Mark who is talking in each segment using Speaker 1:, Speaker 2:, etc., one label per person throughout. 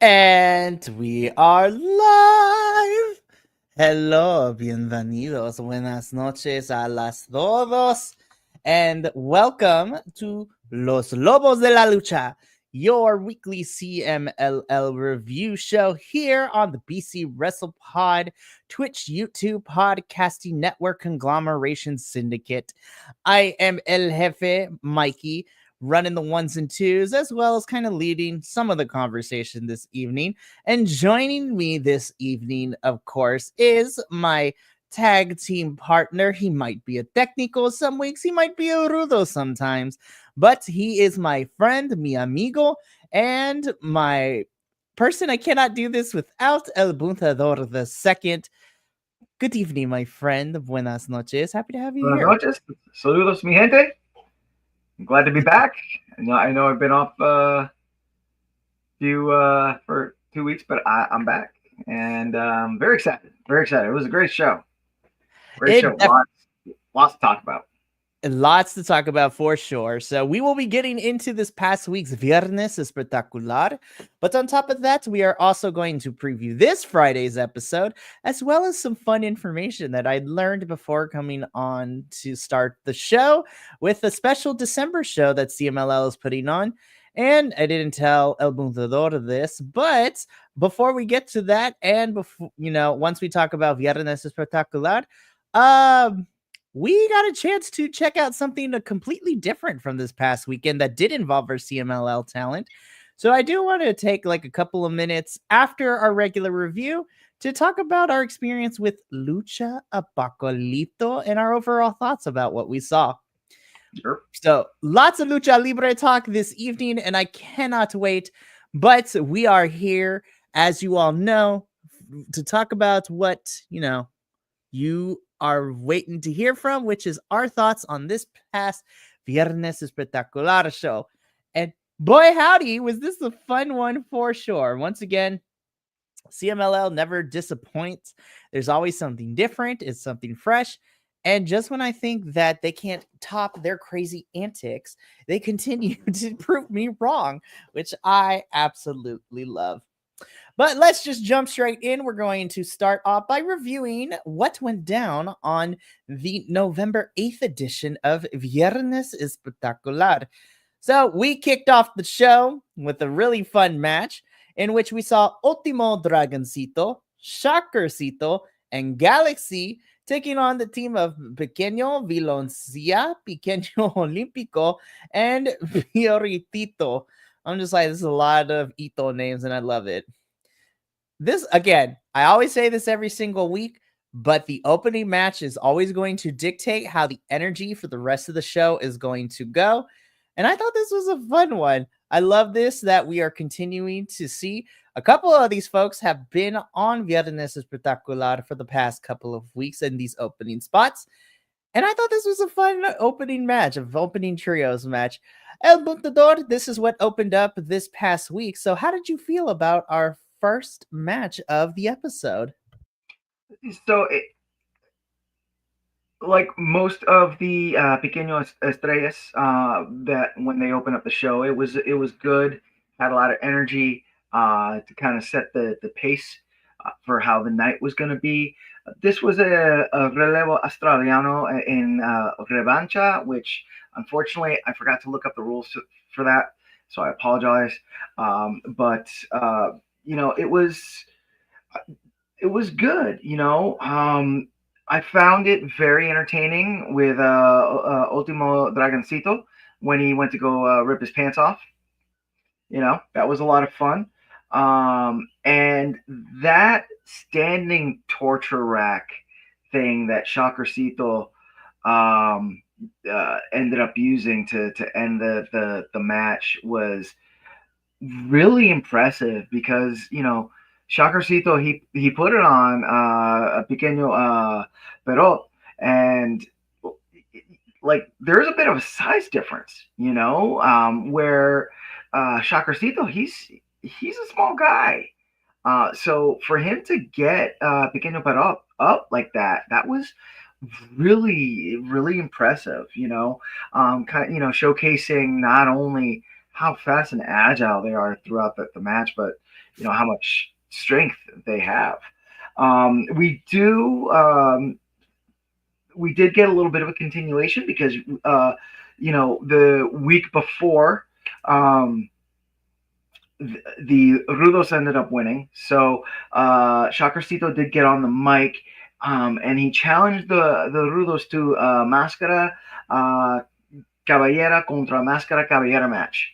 Speaker 1: And we are live. Hello, bienvenidos, buenas noches a las todos, and welcome to Los Lobos de la Lucha, your weekly CMLL review show here on the BC WrestlePod, Twitch, YouTube, Podcasting Network Conglomeration Syndicate. I am El Jefe, Mikey, running the ones and twos, as well as kind of leading some of the conversation this evening. And joining me this evening, of course, is my tag team partner. He might be a technical some weeks, he might be a rudo sometimes, but he is my friend, mi amigo, and my person I cannot do this without, El Buntador the second. Good evening, my friend. Buenas noches. Happy to have you
Speaker 2: Buenas
Speaker 1: here.
Speaker 2: noches. Saludos, mi gente. I'm glad to be back. I know I've been off for 2 weeks, but I'm back and very excited. Very excited. It was a great show. Great
Speaker 1: It
Speaker 2: show. Lots to talk about.
Speaker 1: Lots to talk about for sure. So we will be getting into this past week's Viernes Espectacular. But on top of that, we are also going to preview this Friday's episode, as well as some fun information that I'd learned before coming on to start the show with a special December show that CMLL is putting on. And I didn't tell El Buntador this, but before we get to that, and before, once we talk about Viernes Espectacular, we got a chance to check out something completely different from this past weekend that did involve our CMLL talent. So I do want to take like a couple of minutes after our regular review to talk about our experience with Lucha Apocolito and our overall thoughts about what we saw.
Speaker 2: Sure.
Speaker 1: So lots of Lucha Libre talk this evening, and I cannot wait. But we are here, as you all know, to talk about what, you are waiting to hear from, which is our thoughts on this past Viernes Espectacular show. And boy, howdy, was this a fun one for sure. Once again, CMLL never disappoints. There's always something different, it's something fresh. And just when I think that they can't top their crazy antics, they continue to prove me wrong, which I absolutely love. But let's just jump straight in. We're going to start off by reviewing what went down on the November 8th edition of Viernes Espectacular. So we kicked off the show with a really fun match in which we saw Ultimo Dragoncito, Shockercito, and Galaxy taking on the team of Pequeño Viloncia, Pequeño Olímpico, and Fioritito. I'm just like, this is a lot of Ito names, and I love it. This, again, I always say this every single week, but the opening match is always going to dictate how the energy for the rest of the show is going to go. And I thought this was a fun one. I love this that we are continuing to see. A couple of these folks have been on Viernes Espectacular for the past couple of weeks in these opening spots. And I thought this was a fun opening match, an opening trios match. El Buntador, this is what opened up this past week. So how did you feel about our first match of the episode?
Speaker 2: So, like most of the Pequeño Estrellas, that when they open up the show, it was good. Had a lot of energy to kind of set the pace for how the night was going to be. This was a relevo australiano in revancha, which unfortunately I forgot to look up the rules for that, so I apologize. But it was good. I found it very entertaining with Ultimo Dragoncito when he went to go rip his pants off. That was a lot of fun. And that standing torture rack thing that Shockercito ended up using to end the match was really impressive because Shockercito he put it on a pequeño pero, and like there's a bit of a size difference, where Shockercito he's a small guy. So for him to get pequeño pero up like that was really really impressive. Kind of showcasing not only how fast and agile they are throughout the match, but how much strength they have. We did get a little bit of a continuation because the week before, the Rudos ended up winning. So Chacarcito did get on the mic, and he challenged the Rudos to Máscara Caballera contra Máscara Caballera match,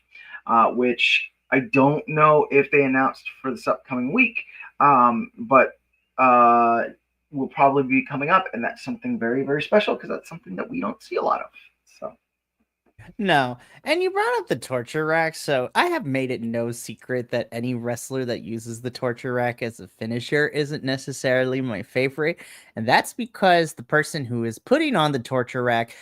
Speaker 2: which I don't know if they announced for this upcoming week, but will probably be coming up, and that's something very, very special because that's something that we don't see a lot of. So.
Speaker 1: No. And you brought up the torture rack, so I have made it no secret that any wrestler that uses the torture rack as a finisher isn't necessarily my favorite. And that's because the person who is putting on the torture rack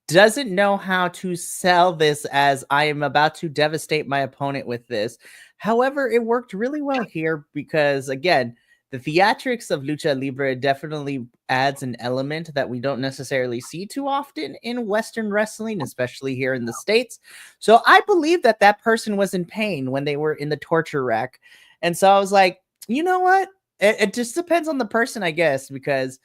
Speaker 1: doesn't know how to sell this as I am about to devastate my opponent with this. However, it worked really well here because, again, the theatrics of Lucha Libre definitely adds an element that we don't necessarily see too often in Western wrestling, especially here in the States. So I believe that that person was in pain when they were in the torture rack. And so I was like, you know what? It just depends on the person, I guess, because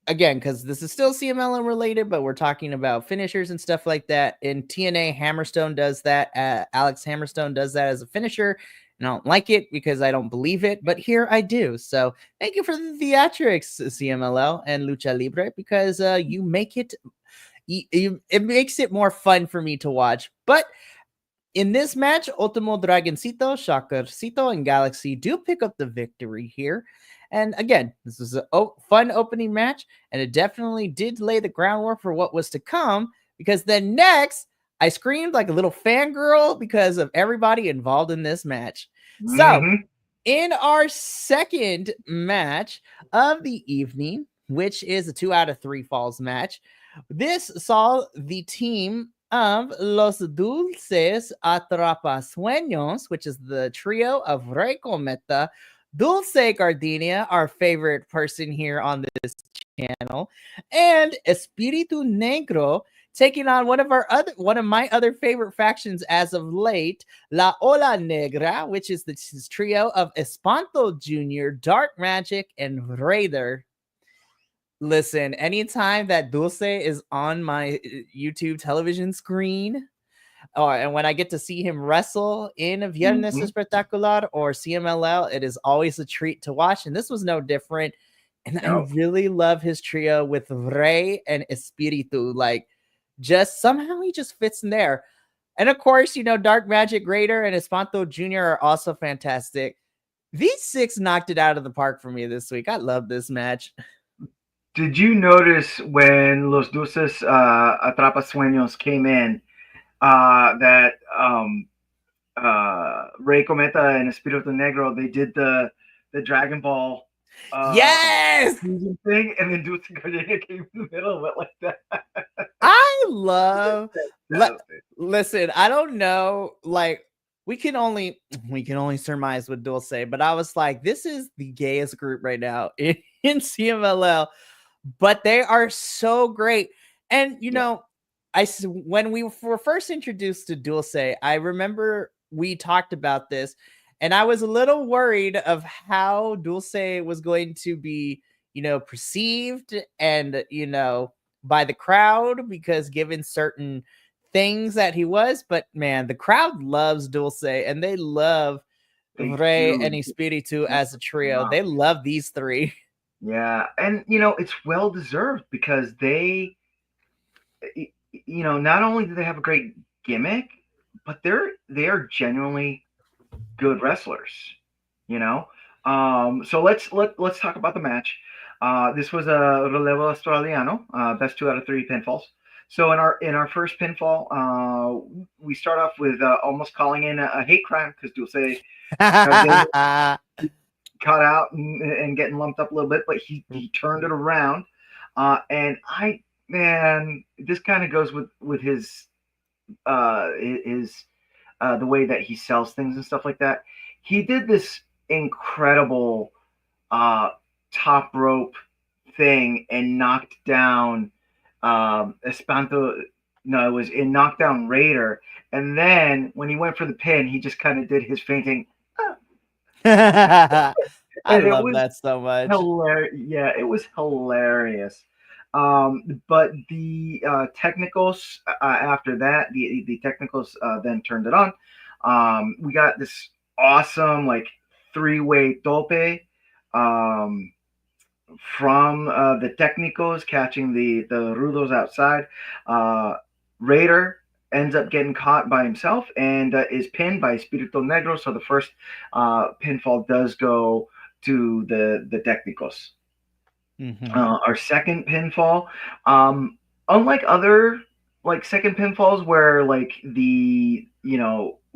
Speaker 1: again, because this is still CMLL related, but we're talking about finishers and stuff like that. In TNA, Hammerstone does that. Alex Hammerstone does that as a finisher. And I don't like it because I don't believe it, but here I do. So thank you for the theatrics, CMLL and Lucha Libre, because you make it, it makes it more fun for me to watch. But in this match, Ultimo Dragoncito, Chacarcito, and Galaxy do pick up the victory here. And again, this was a fun opening match, and it definitely did lay the groundwork for what was to come, because then next, I screamed like a little fangirl because of everybody involved in this match. So, in our second match of the evening, which is a 2 out of 3 falls match, this saw the team of Los Dulces Atrapasueños, which is the trio of Rey Cometa, Dulce Gardenia, our favorite person here on this channel, and Espiritu Negro, taking on one of my other favorite factions as of late, La Ola Negra, which is this trio of Espanto Jr., Dark Magic, and Raider. Listen, anytime that Dulce is on my YouTube television screen, and when I get to see him wrestle in Viernes Espectacular or CMLL, it is always a treat to watch. And this was no different. And I really love his trio with Rey and Espiritu. Like, just somehow he just fits in there. And of course, Dark Magic Raider and Espanto Jr. are also fantastic. These 6 knocked it out of the park for me this week. I love this match.
Speaker 2: Did you notice when Los Dulces Atrapasueños came in that Rey Cometa and Espiritu Negro, they did the Dragon Ball
Speaker 1: yes
Speaker 2: thing, and then Dulce Gardenia came in the middle of it like that.
Speaker 1: I love listen, I don't know, like we can only surmise with Dulce, but I was like, this is the gayest group right now in CMLL, but they are so great. And when we were first introduced to Dulce, I remember we talked about this, and I was a little worried of how Dulce was going to be, perceived and, by the crowd, because given certain things that he was. But man, the crowd loves Dulce, and they love Rey and Espiritu as a trio. They love these 3.
Speaker 2: Yeah, and it's well deserved because they, not only do they have a great gimmick, but they are genuinely good wrestlers. So let's talk about the match. This was a Relevo Australiano, best 2 out of 3 pinfalls. So in our first pinfall, we start off with almost calling in a hate crime because Dulce caught out and getting lumped up a little bit, but he turned it around, and this kind of goes with his the way that he sells things and stuff like that. He did this incredible top rope thing and knocked down Espanto No, it was in knockdown Raider, and then when he went for the pin, he just kind of did his fainting,
Speaker 1: I
Speaker 2: and it
Speaker 1: love
Speaker 2: was
Speaker 1: that so much.
Speaker 2: hilarious. Yeah, it was hilarious. But the technicals after that, the technicals then turned it on. We got this awesome like three-way tope. Um, from the Technicos catching the Rudos outside. Uh, Raider ends up getting caught by himself and is pinned by Espirito Negro. So the first pinfall does go to the Technicos.
Speaker 1: Hmm.
Speaker 2: Our second pinfall, um, unlike other like second pinfalls where like the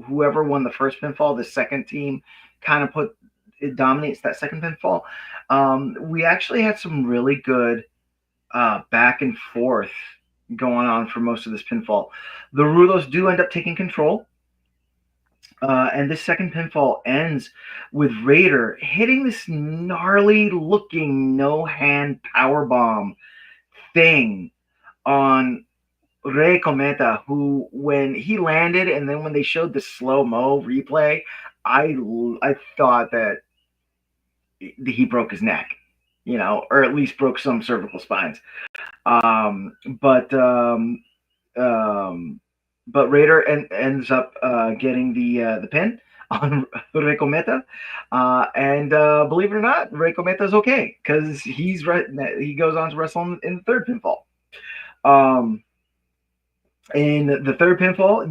Speaker 2: whoever won the first pinfall, the second team kind of put it dominates that second pinfall. We actually had some really good back and forth going on for most of this pinfall. The Rudos do end up taking control. And this second pinfall ends with Raider hitting this gnarly looking no hand power bomb thing on Rey Cometa, who when he landed and then when they showed the slow mo replay, I thought that he broke his neck, or at least broke some cervical spines. Um, but um, um, but Raider ends up getting the pin on Rey Cometa, and believe it or not, Rey Cometa is okay because he goes on to wrestle in the third pinfall. Um, in the third pinfall,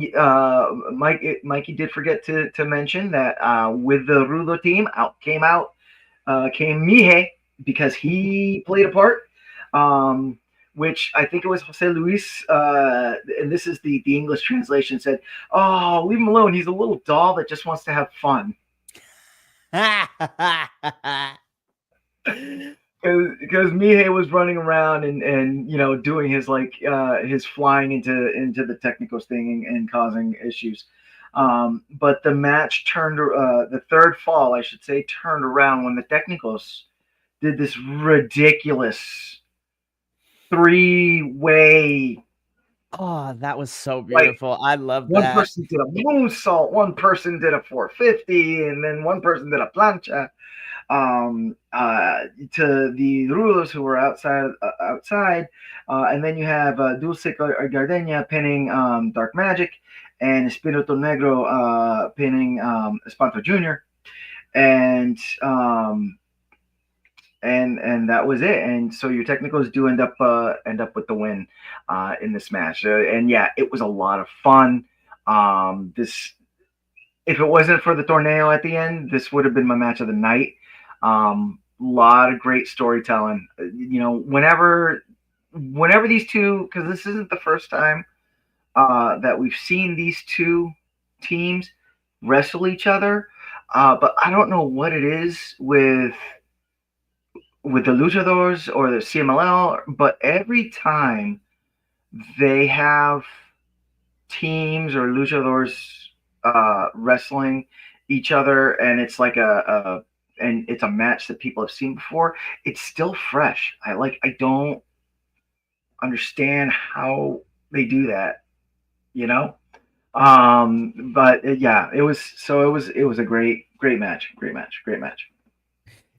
Speaker 2: Mikey did forget to mention that with the Rudo team came Mije because he played a part. Which I think it was Jose Luis, and this is the English translation said, "Oh, leave him alone. He's a little doll that just wants to have fun." Because Mihei was running around and doing his his flying into the technicals thing and causing issues. But the match turned the third fall, I should say, turned around when the technicals did this ridiculous three-way.
Speaker 1: Oh, that was so
Speaker 2: Like
Speaker 1: beautiful. I love
Speaker 2: one
Speaker 1: that.
Speaker 2: person did a moonsault, one person did a 450, and then one person did a plancha. To the rulers who were outside, and then you have Dulce Gardenia pinning Dark Magic, and Espirito Negro pinning Espanto Jr. and and that was it. And so your technicals do end up with the win in this match. And yeah, it was a lot of fun. This If it wasn't for the tornado at the end, this would have been my match of the night. Lot of great storytelling. Whenever these two, because this isn't the first time that we've seen these two teams wrestle each other. But I don't know what it is with the luchadors or the CMLL, but every time they have teams or luchadors wrestling each other, and it's like and it's a match that people have seen before, it's still fresh. I don't understand how they do that, you know. But yeah, it was a great match, great match.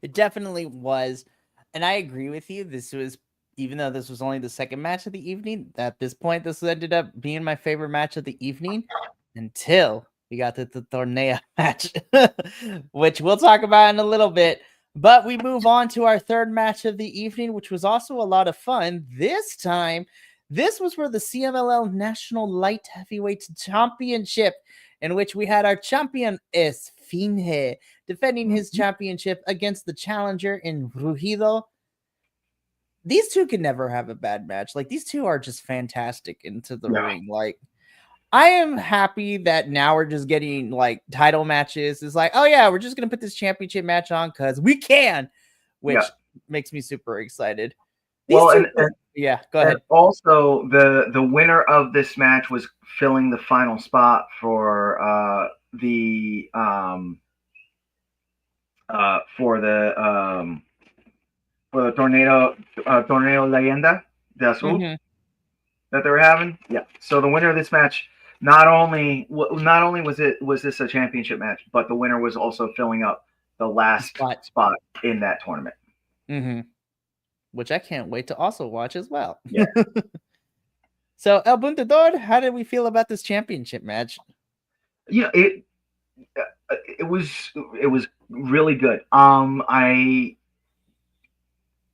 Speaker 1: It definitely was. And I agree with you. This was, even though this was only the second match of the evening, at this point, this ended up being my favorite match of the evening until we got to the Torneo match, which we'll talk about in a little bit. But we move on to our third match of the evening, which was also a lot of fun. This time, this was for the CMLL National Light Heavyweight Championship, in which we had our champion Esfinge defending his championship against the challenger in Rugido. These two can never have a bad match. Like, these two are just fantastic into the
Speaker 2: Yeah,
Speaker 1: ring. Like, I am happy that now we're just getting like title matches. It's like, oh yeah, we're just gonna put this championship match on because we can,
Speaker 2: yeah.
Speaker 1: which makes me super excited. These
Speaker 2: Well,
Speaker 1: two, yeah, go
Speaker 2: and
Speaker 1: ahead.
Speaker 2: also the winner of this match was filling the final spot for the tornado Leyenda de Azul.
Speaker 1: Mm-hmm.
Speaker 2: that they were having. Yeah. So the winner of this match, not only was this a championship match, but the winner was also filling up the last spot in that tournament.
Speaker 1: Mm-hmm. Which I can't wait to also watch as well.
Speaker 2: Yeah.
Speaker 1: So El Buntador, how did we feel about this championship match?
Speaker 2: You know, it was really good.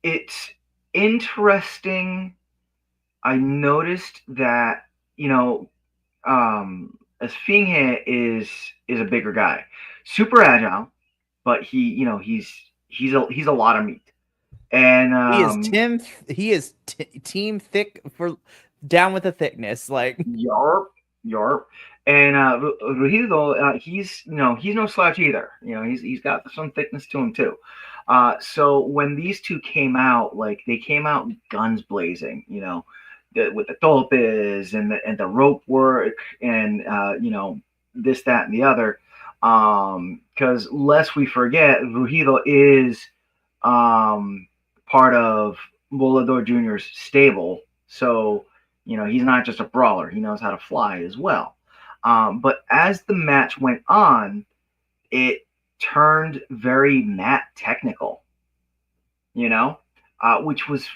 Speaker 2: It's interesting. I noticed that, Esfinge is a bigger guy, super agile, but he's a lot of meat, and
Speaker 1: he is team thick for down with the thickness, like
Speaker 2: yarp, and Rugido, he's no slouch either. He's got some thickness to him too. So when these two came out, like they came out guns blazing, with the topes and the rope work and this, that, and the other. Because lest we forget, Rugido is part of Volador Jr.'s stable, so he's not just a brawler; he knows how to fly as well. But as the match went on, it turned very mat technical, which was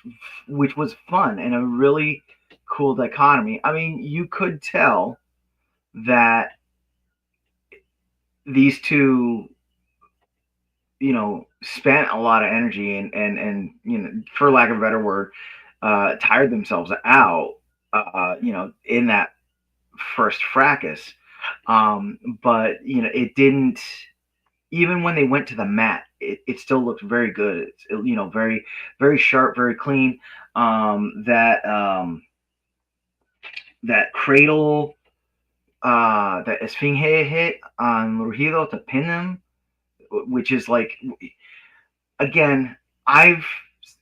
Speaker 2: fun and a really cool dichotomy. I mean, you could tell that these two, spent a lot of energy and for lack of a better word, tired themselves out, in that first fracas. But it didn't. Even when they went to the mat, it still looked very good. It's very, very sharp, very clean. That cradle that Esfinge hit on Rugido to pin him, which is like, again,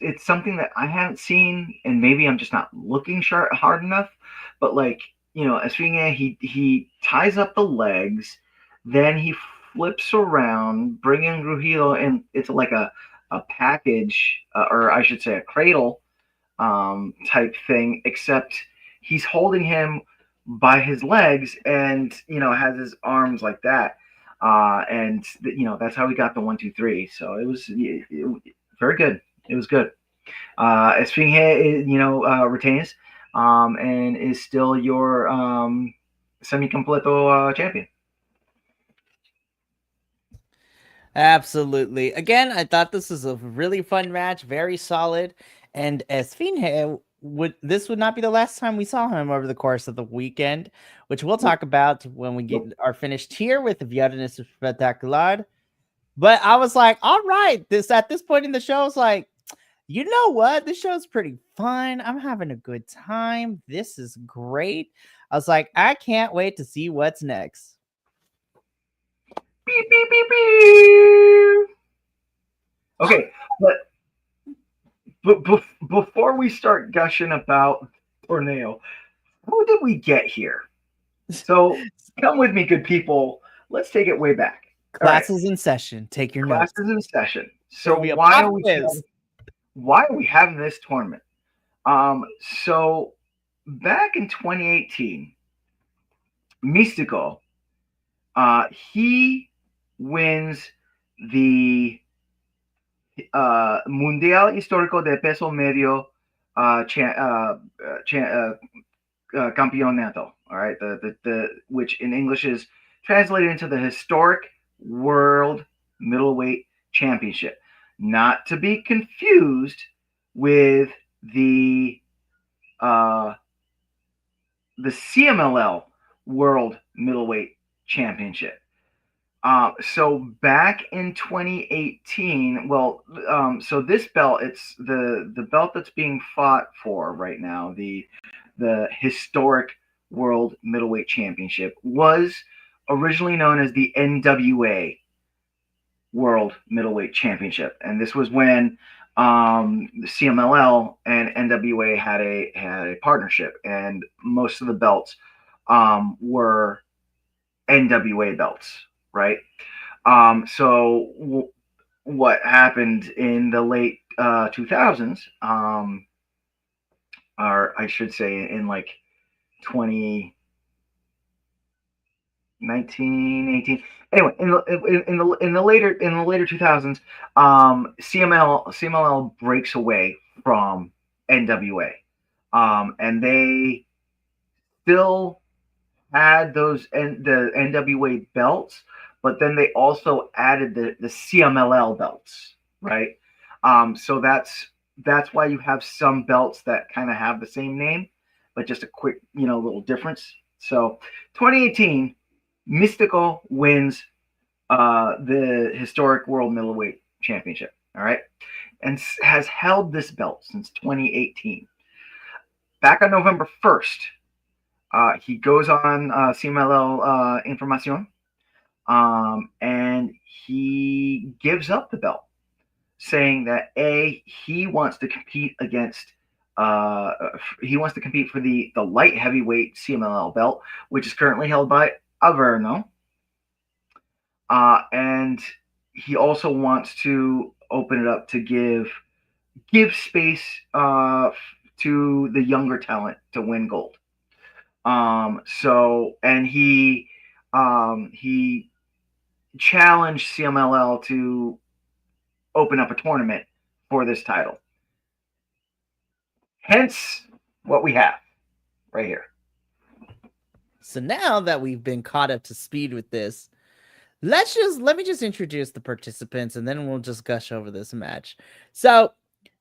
Speaker 2: it's something that I haven't seen, and maybe I'm just not looking hard enough. But like, Esfinge, he ties up the legs, then he flips around, bringing Rugido in. It's like a package, or I should say a cradle type thing, except he's holding him by his legs and has his arms like that. And that's how we got the 1-2-3. So it was very good. It was good. Esfinge, retains and is still your semi-completo champion.
Speaker 1: absolutely. Again, I thought this was a really fun match, very solid, and Esfinge this would not be the last time we saw him over the course of the weekend, which we'll talk about when we are finished here with the Viernes Espectacular. But I was like, all right, at this point in the show, I was like, you know what? This show's pretty fun. I'm having a good time. This is great. I was like, I can't wait to see what's next.
Speaker 2: Beep, beep, beep, beep. Okay, but before we start gushing about Torneo, how did we get here? So come with me, good people. Let's take it way back.
Speaker 1: Classes in session. Take your notes.
Speaker 2: Classes in session. So why are we having this tournament? So back in 2018, Místico, he wins the Mundial Histórico de Peso Medio Campeonato. All right, the which in English is translated into the Historic World Middleweight Championship, not to be confused with the CMLL World Middleweight Championship. So back in 2018, so this belt, it's the belt that's being fought for right now, the Historic World Middleweight Championship, was originally known as the NWA World Middleweight Championship, and this was when the CMLL and NWA had a partnership, and most of the belts were NWA belts, right? So what happened in the late 2000s? or I should say in like 2019, 18. Anyway, in the later 2000s, CMLL breaks away from NWA, and they still had the NWA belts, but then they also added the CMLL belts, right? So that's why you have some belts that kind of have the same name, but just a quick little difference. So 2018, Mystical wins the historic World Middleweight Championship. All right, and has held this belt since 2018. Back on November 1st, he goes on CMLL Información, and he gives up the belt, saying that he wants to compete for the light heavyweight CMLL belt, which is currently held by Averno, and he also wants to open it up to give space to the younger talent to win gold. So, and he challenged CMLL to open up a tournament for this title. Hence what we have right here.
Speaker 1: So now that we've been caught up to speed with this, let me just introduce the participants and then we'll just gush over this match. So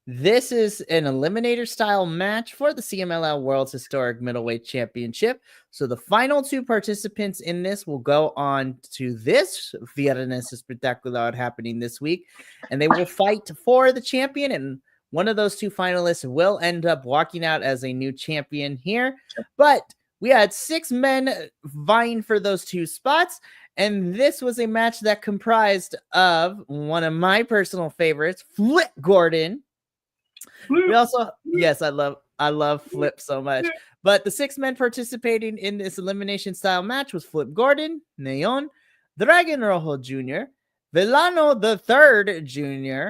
Speaker 1: this is an eliminator style match for the CMLL World's Historic Middleweight Championship. So the final two participants in this will go on to this Viernes Espectacular happening this week, and they will fight for the champion, and one of those two finalists will end up walking out as a new champion here. But we had 6 men vying for those 2 spots, and this was a match that comprised of one of my personal favorites, Flip Gordon. We also, yes, I love Flip so much. But the 6 men participating in this elimination style match was Flip Gordon, Neon, Dragon Rojo Jr., Villano the Third Jr.,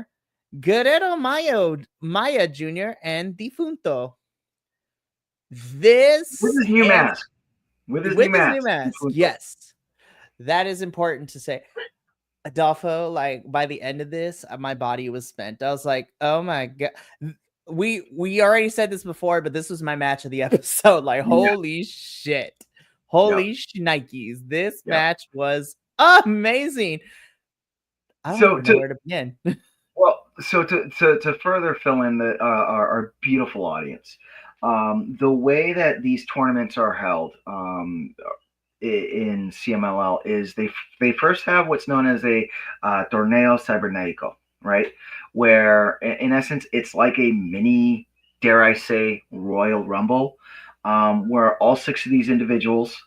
Speaker 1: Guerrero Maya Jr., and Difunto. This
Speaker 2: with his new mask. With his new mask.
Speaker 1: Yes. That is important to say. Adolfo, like by the end of this, my body was spent. I was like, oh my god. We already said this before, but this was my match of the episode. Like, holy shit. Holy shnikes. This match was amazing. I don't know where to begin.
Speaker 2: Well, so to further fill in our beautiful audience, the way that these tournaments are held in CMLL is they first have what's known as a torneo cibernetico, right? Where in essence it's like a mini, dare I say, Royal Rumble, where all 6 of these individuals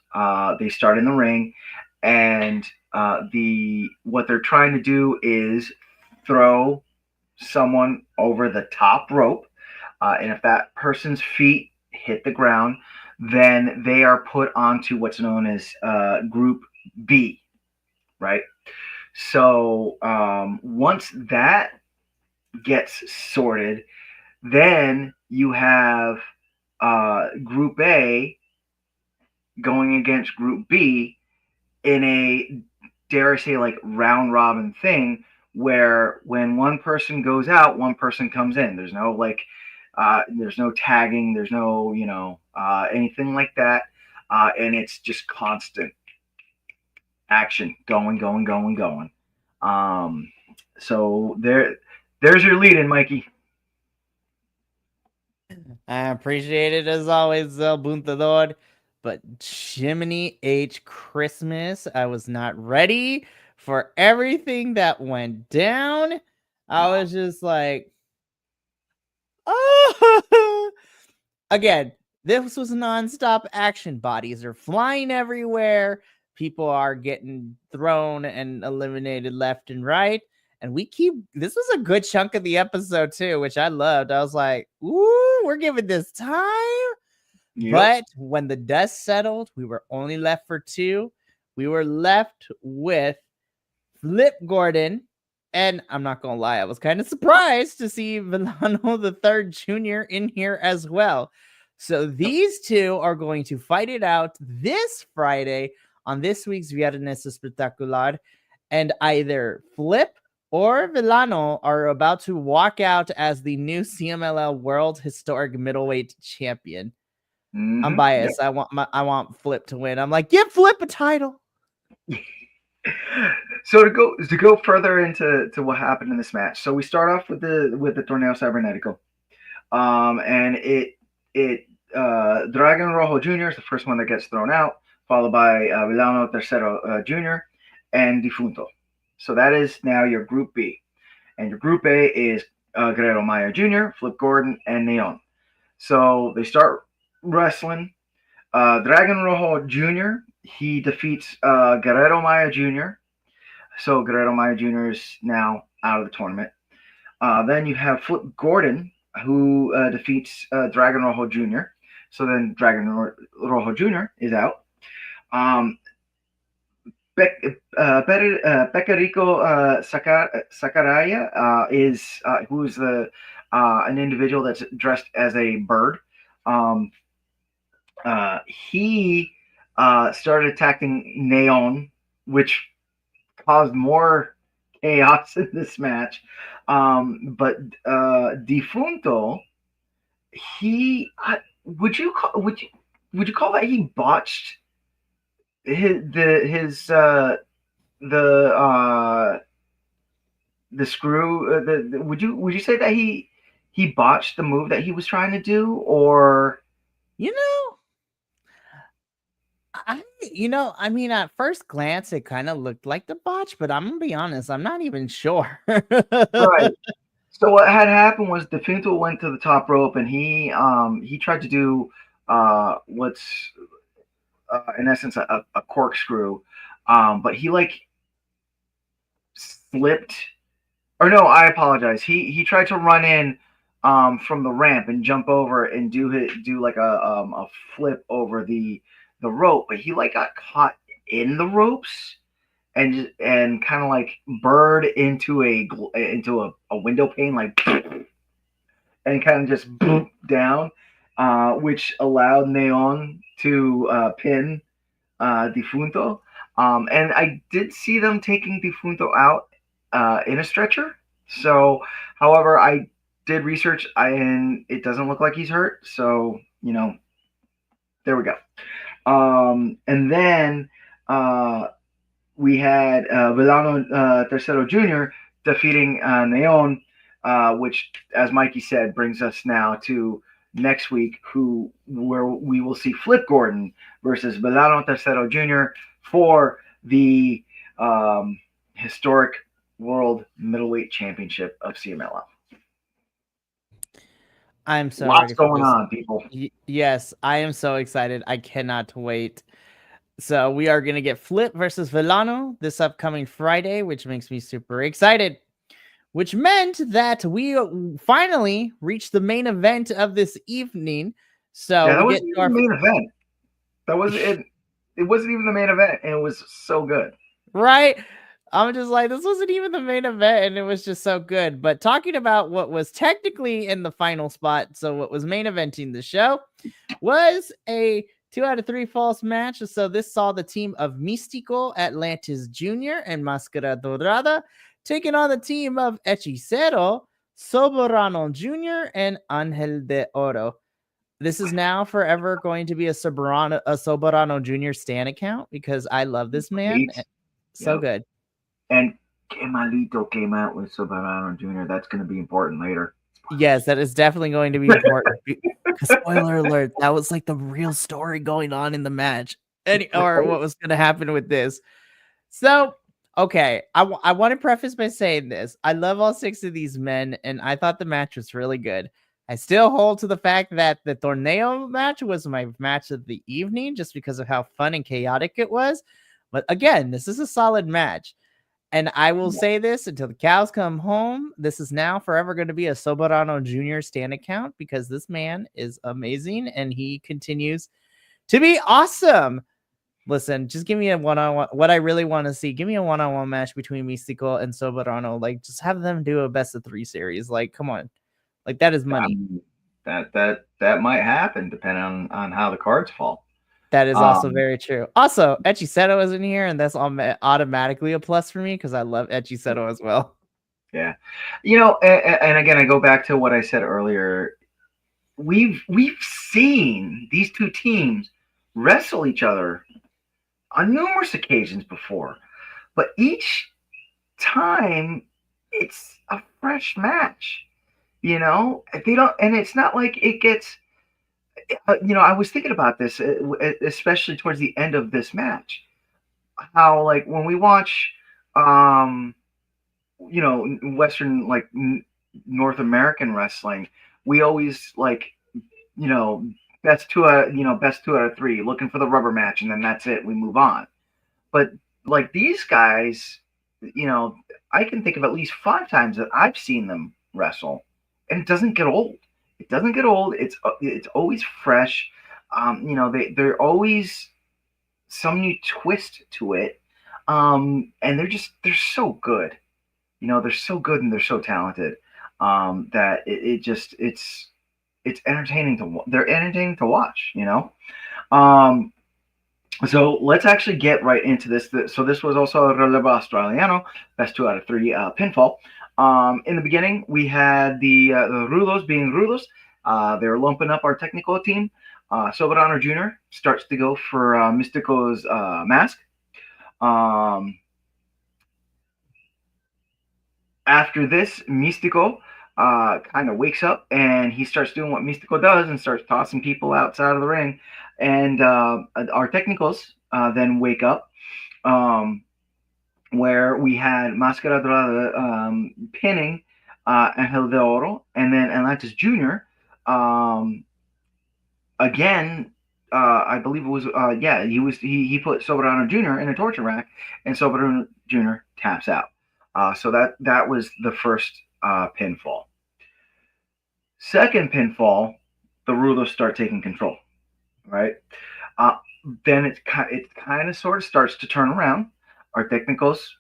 Speaker 2: they start in the ring, and what they're trying to do is throw someone over the top rope, and if that person's feet hit the ground, then they are put onto what's known as Group B, right? So once that gets sorted, then you have Group A going against Group B in a, dare I say, like round robin thing, where when one person goes out, one person comes in. There's no there's no tagging, there's no anything like that, and it's just constant action, going. So there's your lead in, Mikey.
Speaker 1: I appreciate it as always, El Buntador. But Jiminy H. Christmas, I was not ready for everything that went down. I was just like, oh, again, this was nonstop action. Bodies are flying everywhere. People are getting thrown and eliminated left and right. And this was a good chunk of the episode too, which I loved. I was like, ooh, we're giving this time. Yep. But when the dust settled, we were only left for 2. We were left with Flip Gordon. And I'm not going to lie, I was kind of surprised to see Villano the Third Jr. in here as well. So these two are going to fight it out this Friday on this week's Viernes Espectacular, and either Flip or Villano are about to walk out as the new CMLL World Historic Middleweight Champion. I'm biased.
Speaker 2: Yep.
Speaker 1: I want Flip to win. I'm like, give Flip a title.
Speaker 2: So to go further into what happened in this match. So we start off with the Torneo Cibernetico, and Dragon Rojo Jr. is the first one that gets thrown out, followed by Villano Tercero Jr. and Difunto. So that is now your Group B, and your Group A is Guerrero Maya Jr., Flip Gordon, and Neon. So they start wrestling. Dragon Rojo Jr. he defeats Guerrero Maya Jr. So Guerrero Maya Jr. is now out of the tournament. Then you have Flip Gordon, who defeats Dragon Rojo Jr. So then Dragon Rojo Jr. is out. Pecarico Sakaraya is who's an individual that's dressed as a bird. He started attacking Neon, which caused more chaos in this match. But Difunto, he would you call that he botched the screw? Would you say that he botched the move that he was trying to do, or
Speaker 1: I mean, at first glance, it kind of looked like the botch, but I'm gonna be honest, I'm not even sure.
Speaker 2: Right. So what had happened was Defunto went to the top rope, and he tried to do what's in essence a corkscrew, but he slipped. Or no, I apologize. He tried to run in from the ramp and jump over and do like a flip over the rope, but he got caught in the ropes and kind of bird into a window pane, and kind of just boop down, which allowed Neon to pin Difunto. And I did see them taking Difunto out in a stretcher. So, however, I did research, and it doesn't look like he's hurt. So, there we go. And then we had Villano Tercero Jr. defeating Neon, which, as Mikey said, brings us now to next week, where we will see Flip Gordon versus Villano Tercero Jr. for the historic World Middleweight Championship of CMLL.
Speaker 1: I'm so
Speaker 2: lots
Speaker 1: ready for
Speaker 2: going
Speaker 1: this.
Speaker 2: on, people.
Speaker 1: Yes, I am so excited. I cannot wait. So we are going to get Flip versus Villano this upcoming Friday, which makes me super excited. Which meant that we finally reached the main event of this evening. So
Speaker 2: that wasn't even the main event. That was it. It wasn't even the main event, and it was so good.
Speaker 1: Right? I'm just like, this wasn't even the main event, and it was just so good. But talking about what was technically in the final spot, so what was main eventing the show, was a 2 out of 3 falls match. So this saw the team of Místico, Atlantis Jr., and Máscara Dorada taking on the team of Hechicero, Soberano Jr., and Angel de Oro. This is now forever going to be a Soberano Jr. stan account because I love this man. So good.
Speaker 2: And Kemalito came out with Soberano Jr. That's going to be important later.
Speaker 1: Yes, that is definitely going to be important. Spoiler alert, that was like the real story going on in the match. Or what was going to happen with this. So, okay, I want to preface by saying this. I love all 6 of these men, and I thought the match was really good. I still hold to the fact that the Torneo match was my match of the evening just because of how fun and chaotic it was. But again, this is a solid match. And I will say this until the cows come home. This is now forever going to be a Soberano Jr. stan account because this man is amazing and he continues to be awesome. Listen, just give me a one-on-one. What I really want to see, give me a one-on-one match between Místico and Soberano. Just have them do a best of 3 series. Come on. That is money.
Speaker 2: that might happen depending on how the cards fall.
Speaker 1: That is also very true. Also, Echiseto is in here, and that's automatically a plus for me because I love Echiseto as well.
Speaker 2: Yeah, and again, I go back to what I said earlier. We've seen these two teams wrestle each other on numerous occasions before, but each time it's a fresh match. They don't, and it's not like it gets. I was thinking about this, especially towards the end of this match. How like when we watch, Western like North American wrestling, we always like, you know, best two out of three, looking for the rubber match, and then that's it. We move on. But like these guys, I can think of at least 5 times that I've seen them wrestle, and it doesn't get old. It doesn't get old. It's always fresh. They're always some new twist to it, and they're so good. They're so good and they're so talented, that it's entertaining they're entertaining to watch. Um, so let's actually get right into this. So this was also Relevo Australiano, best 2 out of 3 pinfall. In the beginning, we had the Rudos being Rudos. They were lumping up our technical team. Soberano Jr. starts to go for Mystico's mask. After this, Mystico kind of wakes up and he starts doing what Mystico does and starts tossing people outside of the ring. And our technicals then wake up, where we had Máscara Dorada pinning Angel de Oro, and then Atlantis Jr. Again, I believe it was he put Soberano Jr. in a torture rack, and Soberano Jr. taps out. So that was the first pinfall. Second pinfall, the Rudos start taking control, right? Then it kind of sort of starts to turn around. Our technicals,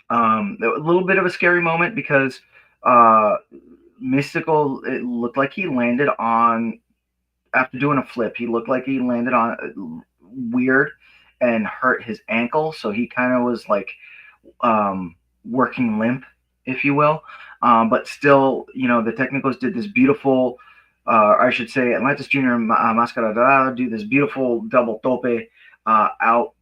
Speaker 2: a little bit of a scary moment because Mystical, it looked like he landed on, after doing a flip, he looked like he landed on weird and hurt his ankle. So he kind of was like working limp, if you will. But still, the technicals did this beautiful, I should say, Atlantis Jr. and Máscara Dorada do this beautiful double tope out,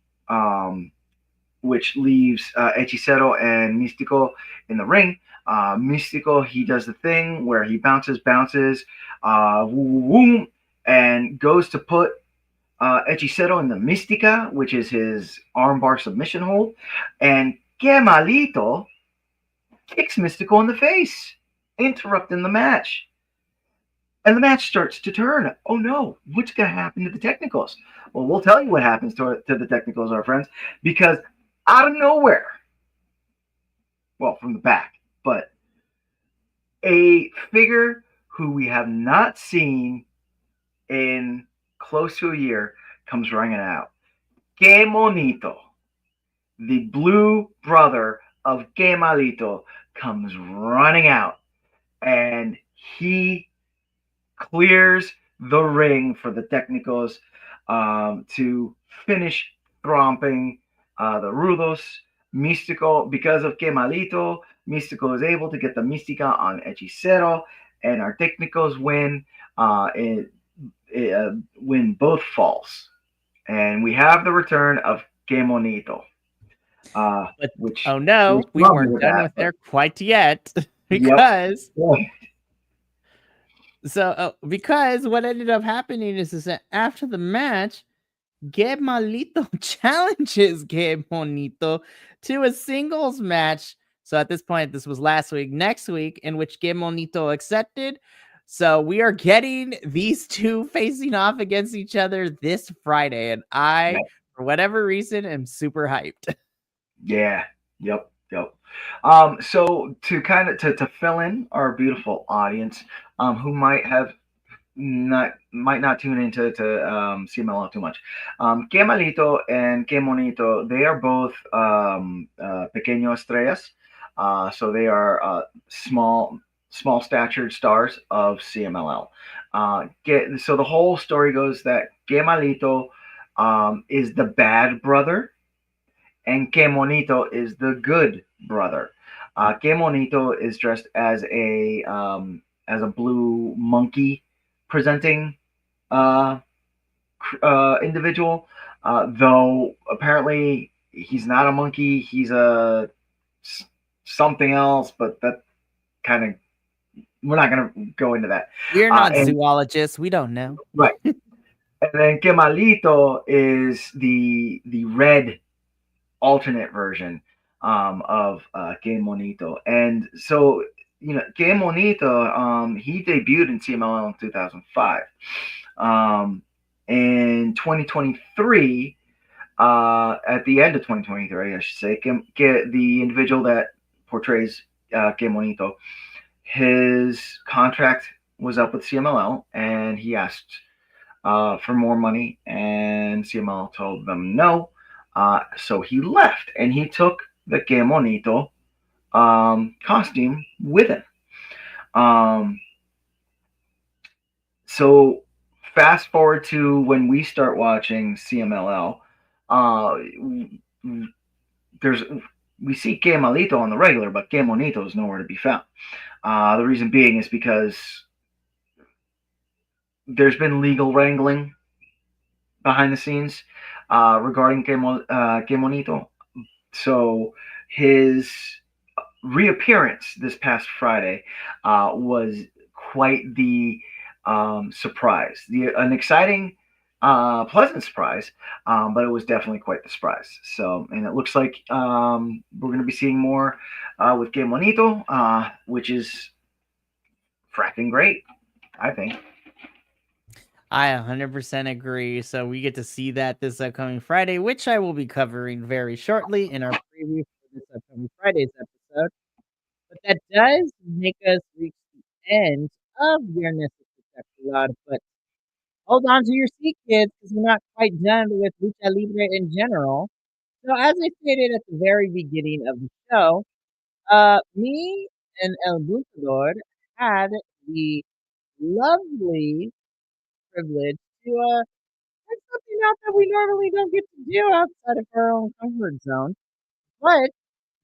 Speaker 2: which leaves Hechicero and Místico in the ring. Místico, he does the thing where he bounces, and goes to put Hechicero in the Mística, which is his armbar submission hold. And Que Malito kicks Mystico in the face, interrupting the match. And the match starts to turn. Oh no, what's going to happen to the technicals? Well, we'll tell you what happens to the technicals, our friends, because out of nowhere, well, from the back, but a figure who we have not seen in close to a year comes running out. Que Monito, the blue brother of Que Malito, comes running out, and he clears the ring for the technicals to finish tromping the Rudos. Místico, because of Que Malito, Místico is able to get the Mística on Hechicero, and our technicals win win both falls. And we have the return of Que Monito.
Speaker 1: We weren't done with there quite yet. Because because what ended up happening is that after the match, Que Malito challenges Que Monito to a singles match. So at this point, this was last week. Next week, in which Que Monito accepted. So we are getting these two facing off against each other this Friday, and I, for whatever reason, am super hyped.
Speaker 2: Yeah. Yep. So to kind of to fill in our beautiful audience, who might not tune into CMLL too much. Que Malito and Que Monito, they are both pequeño estrellas. So they are small small statured stars of CMLL. So the whole story goes that Que Malito is the bad brother, and Que Monito is the good brother. Que Monito is dressed as a blue monkey presenting uh, individual, though apparently he's not a monkey. He's a something else, but that kind of we're not going to go into that.
Speaker 1: We're not
Speaker 2: And
Speaker 1: zoologists. We don't know.
Speaker 2: right, and then Kemalito is the red alternate version of Que Monito, and so Que Monito he debuted in CMLL in 2005. In 2023, at the end of 2023, I should say, the individual that portrays Que Monito, his contract was up with CMLL, and he asked for more money, and CMLL told them no. So he left, and he took the Que Monito costume with him. So fast forward to when we start watching CMLL, there's we see Que Malito on the regular, but Que Monito is nowhere to be found. The reason being is because there's been legal wrangling behind the scenes regarding Que Monito. So his reappearance this past Friday was quite the surprise, an exciting, pleasant surprise, but it was definitely quite the surprise. So, and it looks like we're going to be seeing more with Que Monito, which is fracking great, I think.
Speaker 1: I 100% agree. So we get to see that this upcoming Friday, which I will be covering very shortly in our preview for this upcoming Friday's episode. But that does make us reach the end of Viernes Espectacular. But hold on to your seat, kids, because we're not quite done with Lucha Libre in general. So as I stated at the very beginning of the show, me and El Luchador had the lovely privilege to try something out that we normally don't get to do outside of our own comfort zone. But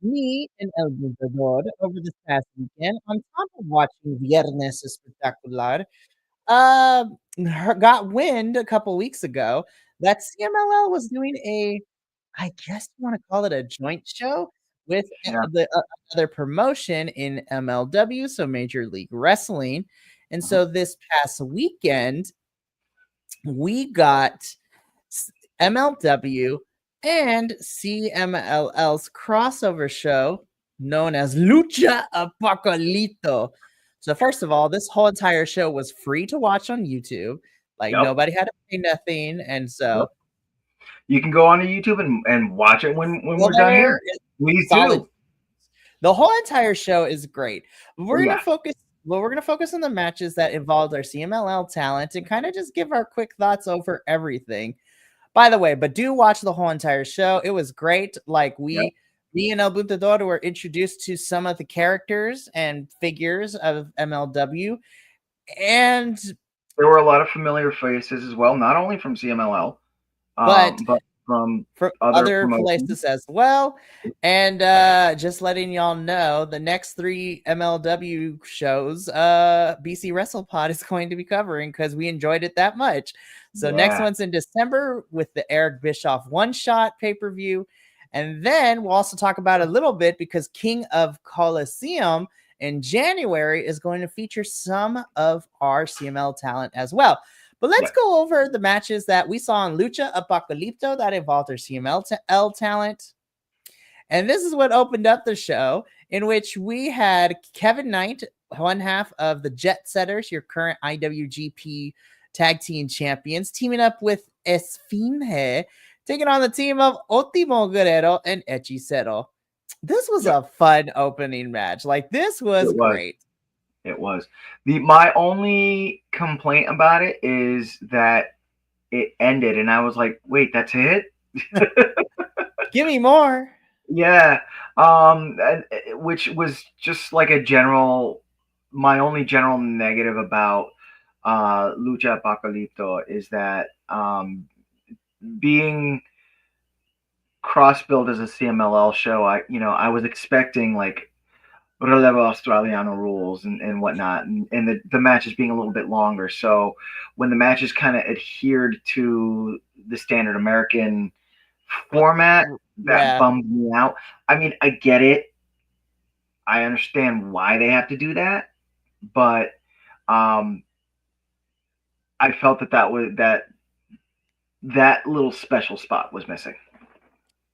Speaker 1: me and El Luchador over this past weekend, on top of watching Viernes Espectacular, uh, got wind a couple weeks ago that CMLL was doing I guess you want to call it a joint show with
Speaker 2: Yeah.
Speaker 1: the other promotion in MLW, so Major League Wrestling. And
Speaker 2: Uh-huh.
Speaker 1: so this past weekend, we got MLW and CMLL's crossover show known as Lucha Apocolito. So first of all, this whole entire show was free to watch on YouTube. Like
Speaker 2: Yep.
Speaker 1: nobody had to pay nothing, and
Speaker 2: Yep.
Speaker 1: so
Speaker 2: You can go on to YouTube and watch it when
Speaker 1: go
Speaker 2: we're done
Speaker 1: there.
Speaker 2: here. Please
Speaker 1: Solid.
Speaker 2: do.
Speaker 1: The whole entire show is great.
Speaker 2: Oh,
Speaker 1: We're gonna
Speaker 2: yeah.
Speaker 1: focus. Well, we're gonna focus on the matches that involved our CMLL talent and kind of just give our quick thoughts over everything. By the way, but do watch the whole entire show. It was great. Like
Speaker 2: Yep.
Speaker 1: me and El Buntador were introduced to some of the characters and figures of MLW, and
Speaker 2: There were a lot of familiar faces as well, not only from CMLL,
Speaker 1: but
Speaker 2: but from
Speaker 1: for
Speaker 2: other
Speaker 1: other
Speaker 2: promotions.
Speaker 1: places as well. And just letting y'all know, the next 3 MLW shows, BC WrestlePod is going to be covering because we enjoyed it that much. So next
Speaker 2: Yeah.
Speaker 1: one's in December with the Eric Bischoff one-shot pay-per-view. And then we'll also talk about a little bit because King of Coliseum in January is going to feature some of our CML talent as well. But let's go over the matches that we saw in Lucha Apocolito that involved our CMLL talent. And this is what opened up the show, in which we had Kevin Knight, one half of the Jet Setters, your current IWGP Tag Team Champions, teaming up with Esfinge, taking on the team of Ultimo Guerrero and Hechicero. This was a fun opening match. Like, this was
Speaker 2: It was.
Speaker 1: great.
Speaker 2: It was. My only complaint about it is that it ended, and I was like, "Wait, that's it?"
Speaker 1: Give me more.
Speaker 2: Yeah. Which was just like a general my only general negative about Lucha Apocalypto is that being cross-billed as a CMLL show, I was expecting like Relevo Australiano rules and whatnot, and the matches being a little bit longer. So when the matches kind of adhered to the standard American format, that
Speaker 1: Yeah.
Speaker 2: bummed me out. I mean, I get it. I understand why they have to do that, but um, I felt that little special spot was missing.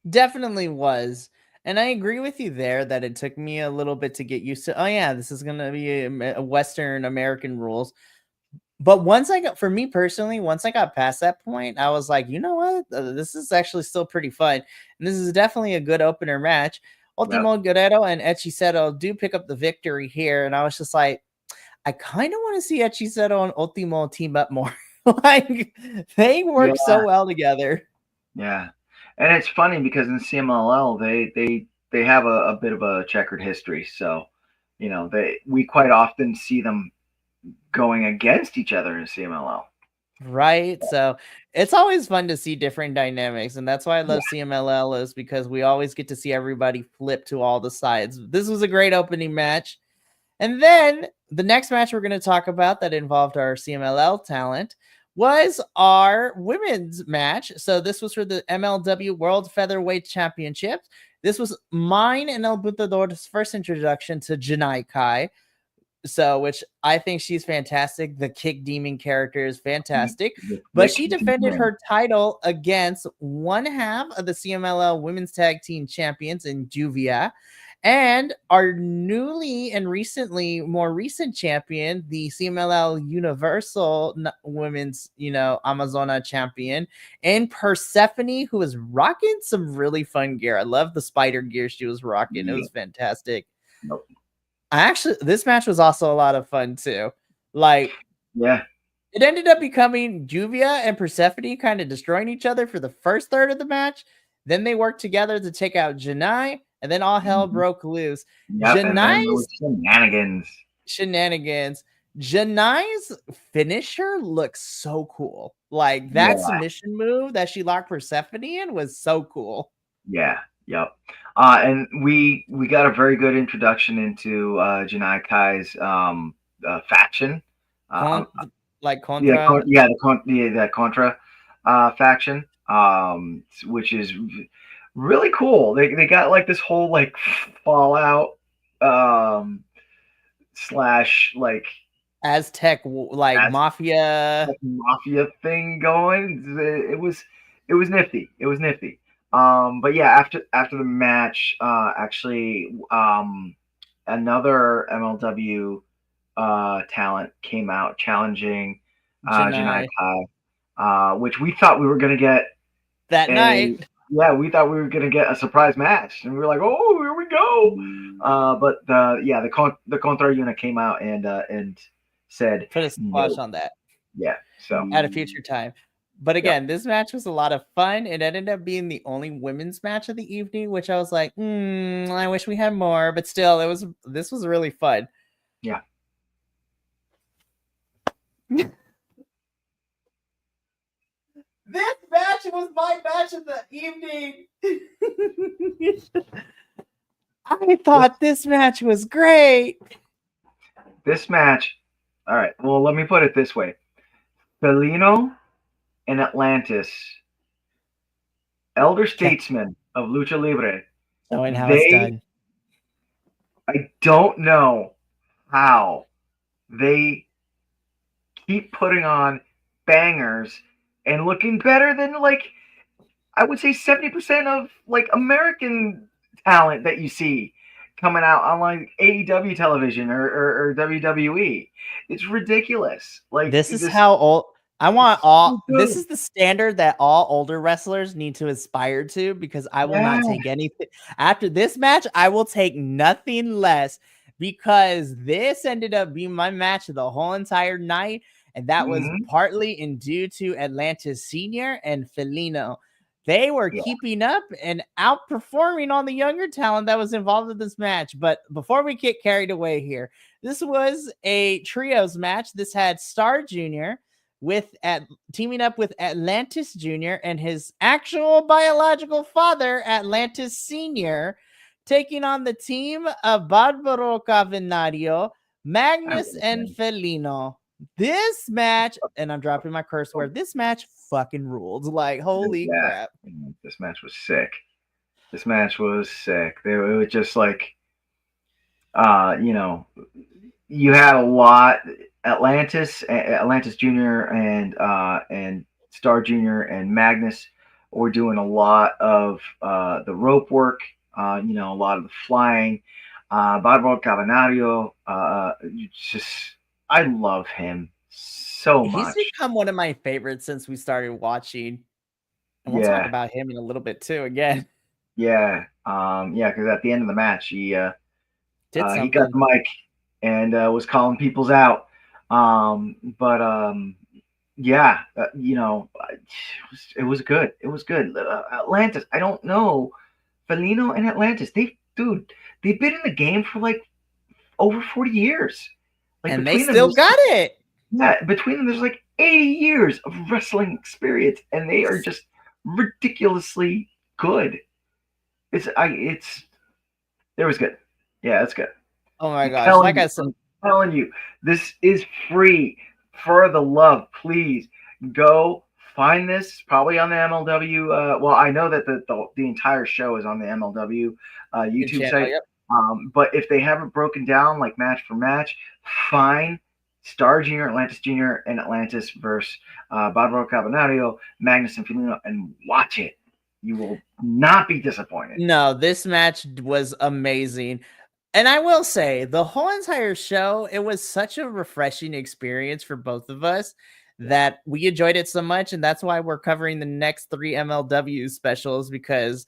Speaker 1: Definitely was. And I agree with you there that it took me a little bit to get used to, oh yeah, this is going to be a Western American rules. But once I got, for me personally, once I got past that point, I was like, you know what? This is actually still pretty fun. And this is definitely a good opener match.
Speaker 2: Yep.
Speaker 1: Ultimo Guerrero and Hechicero do pick up the victory here. And I was just like, I kind of want to see Hechicero and Ultimo team up more. Like, they work so well together.
Speaker 2: Yeah. And it's funny because in CMLL they have a bit of a checkered history. So, we quite often see them going against each other in CMLL.
Speaker 1: Right. So it's always fun to see different dynamics. And that's why I love
Speaker 2: Yeah.
Speaker 1: CMLL, is because we always get to see everybody flip to all the sides. This was a great opening match. And then the next match we're going to talk about that involved our CMLL talent was our women's match. So this was for the MLW World Featherweight Championship. This was mine and El Butador's first introduction to Janai Kai. So, which I think she's fantastic. The Kick Demon character is fantastic. But she defended her title against one half of the CMLL Women's Tag Team Champions in Juvia, and our newly and more recent champion, the CMLL Universal Women's, Amazona champion, and Persephone, who was rocking some really fun gear. I love the spider gear she was rocking. It was fantastic.
Speaker 2: Nope.
Speaker 1: This match was also a lot of fun too. Like,
Speaker 2: yeah,
Speaker 1: it ended up becoming Juvia and Persephone kind of destroying each other for the first third of the match. Then they worked together to take out Janai, and then all hell broke loose.
Speaker 2: Yep,
Speaker 1: Janai's
Speaker 2: shenanigans.
Speaker 1: Janai's finisher looks so cool. Like, that submission move that she locked Persephone in was so cool.
Speaker 2: Yeah. Yep. And we got a very good introduction into Janai Kai's faction.
Speaker 1: Like Contra.
Speaker 2: That Contra faction, which is really cool. They got like this whole like Fallout slash like
Speaker 1: Aztec mafia
Speaker 2: thing going. It was nifty. It was nifty. But yeah, after the match, actually, another MLW talent came out challenging Janai Kai, which we thought we were gonna get
Speaker 1: that night.
Speaker 2: Yeah, we thought we were gonna get a surprise match, and we were like, "Oh, here we go!" But the Contra unit came out and said,
Speaker 1: "Put a squash on that."
Speaker 2: Yeah, so
Speaker 1: at a future time. But again, this match was a lot of fun. It ended up being the only women's match of the evening, which I was like, I wish we had more. But still, this was really fun.
Speaker 2: Yeah.
Speaker 1: This match was my match of the evening. I thought this match was great.
Speaker 2: This match, all right. Well, let me put it this way: Felino and Atlantis, elder statesmen of Lucha Libre.
Speaker 1: Showing how it's done.
Speaker 2: I don't know how they keep putting on bangers and looking better than, like, I would say 70% of like American talent that you see coming out on like AEW television or WWE. It's ridiculous. Like,
Speaker 1: this is how old. I want all. This is the standard that all older wrestlers need to aspire to, because I will not take anything after this match. I will take nothing less, because this ended up being my match of the whole entire night, and that was partly in due to Atlantis Senior and Felino. They were
Speaker 2: Yeah.
Speaker 1: keeping up and outperforming on the younger talent that was involved in this match. But before we get carried away here, this was a trios match. This had Star Jr. Teaming up with Atlantis Jr. and his actual biological father, Atlantis Sr., taking on the team of Barbaro Cavenario,
Speaker 2: I
Speaker 1: Magnus,
Speaker 2: love
Speaker 1: and
Speaker 2: him.
Speaker 1: Felino. This match, and I'm dropping my curse word, this match fucking ruled. Like, holy
Speaker 2: Yeah.
Speaker 1: crap.
Speaker 2: This match was sick. This match was sick. It was just like, you know, you had a lot. Atlantis Junior, and Star Junior and Magnus were doing a lot of the rope work. You know, a lot of the flying. Barbaro Cavenario, just I love him so
Speaker 1: He's
Speaker 2: much.
Speaker 1: become one of my favorites since we started watching. And we'll talk
Speaker 2: Yeah,
Speaker 1: about him in a little bit too again.
Speaker 2: yeah, yeah. Because at the end of the match,
Speaker 1: Did
Speaker 2: he got
Speaker 1: something.
Speaker 2: the mic and was calling people's out. But yeah, you know, it was good. It was good. Atlantis, I don't know. Felino and Atlantis, they've been in the game for like over 40 years. Like
Speaker 1: And they
Speaker 2: between them,
Speaker 1: still got it.
Speaker 2: between them, there's like 80 years of wrestling experience, and they are just ridiculously good. It's it was good. Yeah, it's good.
Speaker 1: Oh my gosh. Like I said,
Speaker 2: I'm telling you, this is free. For the love, please go find this. Probably on the MLW. Well, I know that the entire show is on the MLW YouTube
Speaker 1: channel,
Speaker 2: site.
Speaker 1: yep.
Speaker 2: But if they haven't broken down like match for match, fine. Star Junior, Atlantis Junior, and Atlantis versus Barbaro Cavenario, Magnus and Felino, and watch it. You will not be disappointed.
Speaker 1: No, this match was amazing. And I will say, the whole entire show, it was such a refreshing experience for both of us that we enjoyed it so much. And that's why we're covering the next 3 MLW specials, because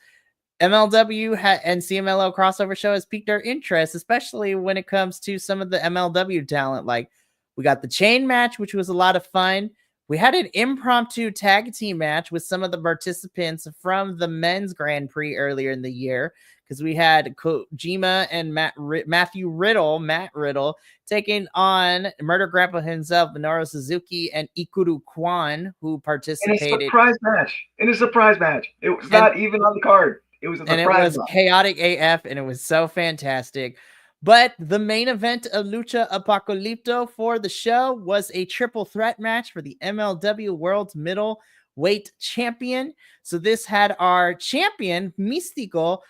Speaker 1: MLW and CMLL crossover show has piqued our interest, especially when it comes to some of the MLW talent. Like, we got the chain match, which was a lot of fun. We had an impromptu tag team match with some of the participants from the men's Grand Prix earlier in the year, because we had Kojima and Matt Riddle, taking on Murder Grandpa himself, Minoru Suzuki, and Ikuru Kwan, who
Speaker 2: In a
Speaker 1: participated.
Speaker 2: surprise match. In a surprise match. It was
Speaker 1: And
Speaker 2: not even on the card. It was a
Speaker 1: and it
Speaker 2: surprise
Speaker 1: was
Speaker 2: match.
Speaker 1: chaotic AF, and it was so fantastic. But the main event of Lucha Apocalypto for the show was a triple threat match for the MLW World's Middleweight Champion. So this had our champion, Místico,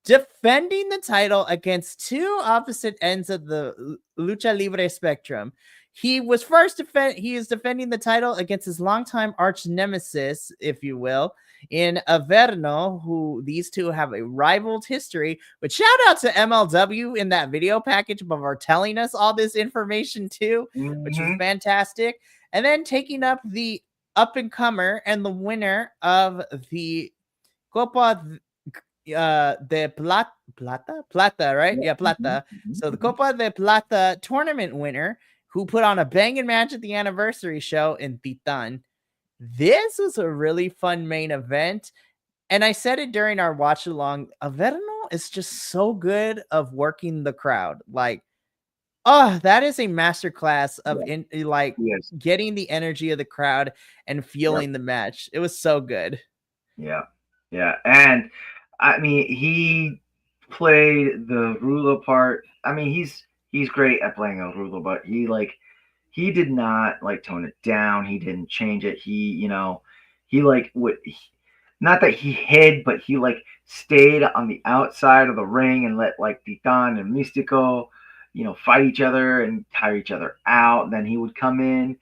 Speaker 1: defending the title against two opposite ends of the Lucha Libre spectrum. He is defending the title against his longtime arch nemesis, if you will, in Averno, who these two have a rivaled history. But shout out to MLW in that video package for telling us all this information too, which was
Speaker 2: Mm-hmm.
Speaker 1: fantastic. And then taking up the up and comer and the winner of the Copa de Plata, right? Yeah, Plata. So the Copa de Plata tournament winner, who put on a banging match at the anniversary show in Titan. This was a really fun main event. And I said it during our watch along. Averno is just so good of working the crowd. Like, oh, that is a masterclass of
Speaker 2: Yes.
Speaker 1: getting the energy of the crowd and
Speaker 2: Yep.
Speaker 1: feeling the match. It was so good.
Speaker 2: Yeah. Yeah. And I mean, he played the Rulo part. I mean, he's great at playing El Rulo, but he did not like tone it down. He didn't change it. He like would not that he hid, but he like stayed on the outside of the ring and let like Titan and Mystico, fight each other and tire each other out. Then he would come in,